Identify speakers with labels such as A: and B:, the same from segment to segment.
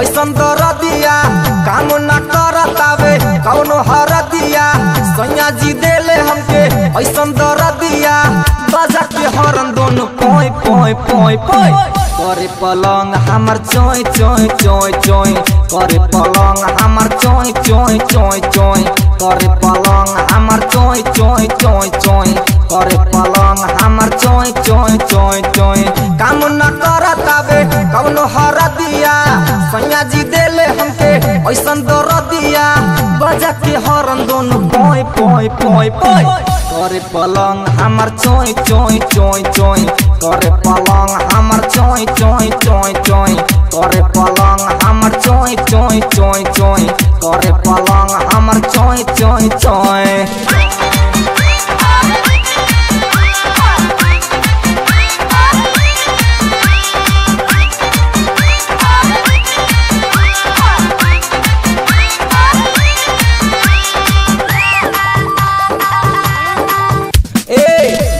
A: ऐसन दरदिया काम न करतावे कौनो हरदिया सैया जी देले हमके ऐसन दरदिया बजा के हरन दोनों पोय पोय पोय पोय करे पलंग हमर चोय चोय चोय चोय करे पलंग हमर चोय चोय चोय चोय करे पलंग हमर चोय चोय चोय चोय करे पलंग हमर चोय चोय चोय चोय काम न करतावे कौनो हरदिया सैया जी देले हमके ऐसन दरदिया बजा के हरन दोनों पोय पोय पोय पोय करे पलंग हमर चोय चोय चोय चोय करे पलंग हमर चोय चोय चोय चोय करे पलंग हमर चोय चोय चोय चोय करे पलंग हमर चोय चोय चोय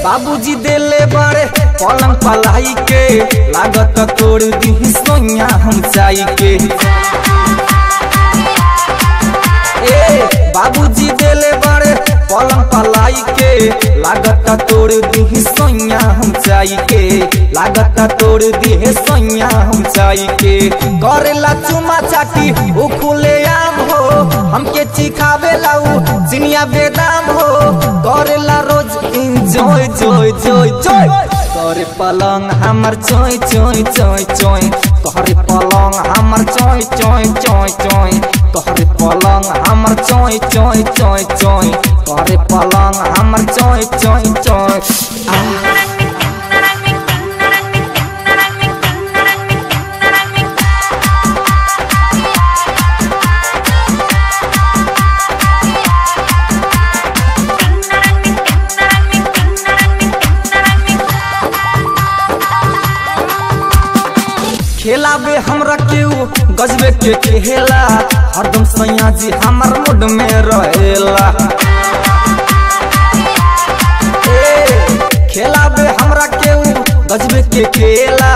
A: बाबूजी देले बड़े पलंग पलाई के लागत तोड़ दी सोनिया हम चाई के बाबूजी देले बड़े पलंग पलाई के लागत तोड़ दी सोनिया हम चाई के लागत तोड़ दी सोनिया हम चाई के करेला चुमा चाटी ओ खुले आम हो हमके चिखावे लाऊ चिनिया बेदाम हो करेला रोज जोय जोय जोय जोय करे पलंग हमर चोय चोय चोय चोय करे पलंग हमर चोय चोय चोय चोय करे पलंग हमर चोय चोय चोय चोय करे पलंग हमर चोय चोय चोय खेला बे हमरा केहू गजबे के खेला हरदम सैया जी हमर मूड में रहेला खेला बे हमरा केहू गजबे के खेला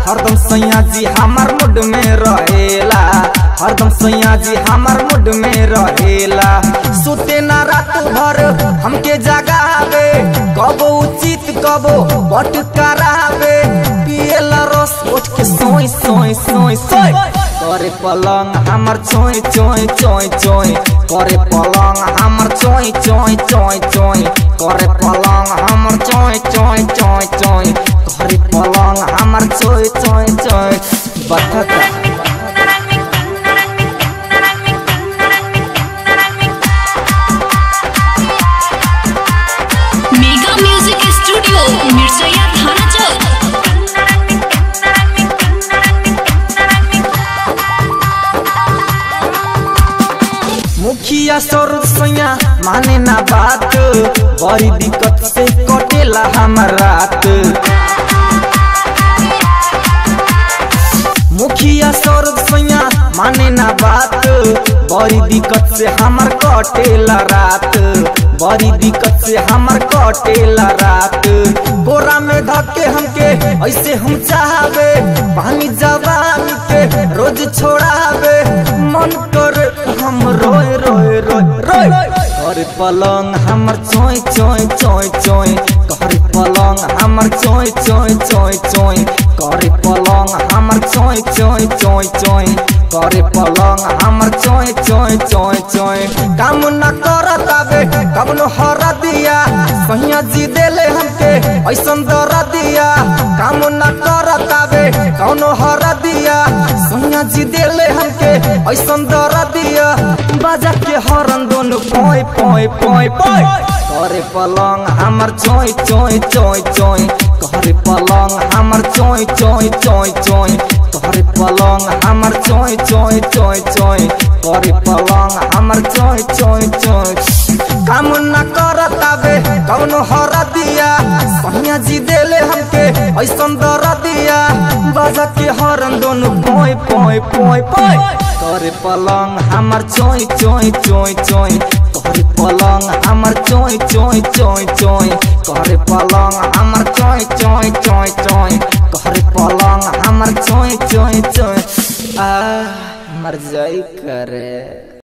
A: हरदम सैया जी हमर मूड में रहेला हरदम सैया जी हमर मूड में रहेला सुते ना रात भर हमके जगावे कबो उचित कबो बट करावे पिएला रस उठ के सोय सोय सोय सोय करे पलंग हमर चोय चोय चोय चोय करे पलंग हमर चोय चोय चोय चोय करे पलंग हमर चोय चोय चोय चोय करे पलंग हमर चोय चोय चोय बठता
B: मेगा म्यूजिक स्टूडियो मिर्चया थाना चौक
A: मुखिया सरोज सैया माने ना बात बड़ी दिक्कत से कटेला हमर रात मुखिया सरोज सैया माने ना बात बड़ी दिक्कत से हमर कटेला रात बड़ी दिक्कत से हमर कटेला रात बोरा में धके हमके ऐसे हम चाहबे पानी जवानी के रोज छोड़ावे मन कर हम रोए रोए रोए रोए करे पलंग हमर चोय चोय चोय चोय करे पलंग हमर चोय चोय चोय चोय करे पलंग हमर चोय चोय चोय चोय करे पलंग हमर चोय चोय चोय चोय काम न करतावे कबनो हरदिया सैया जी देले हमके ऐसन दरदिया काम न करतावे कौनो हरदिया सैया जी देले हमके ऐसन दरदिया बजा के हरन दोनों पोय पोय पोय पोय करे पलंग हमर चोय चोय चोय चोय करे पलंग हमर चोय चोय चोय चोय करे पलंग हमर चोय चोय चोय चोय करे पलंग हमर चोय चोय चोय काम न करतावे कौनो हरदिया सैया जी देले हमके ऐसन दरदिया बजा के हरन दोनों पोय पोय पोय पोय करे पलंग हमर चोय चोय चोय चोय करे पलंग हमर चोय चोय चोय चोय करे पलंग हमर चोय चोय चोय चोय करे पलंग हमर चोय चोय चोय हर जाई करे।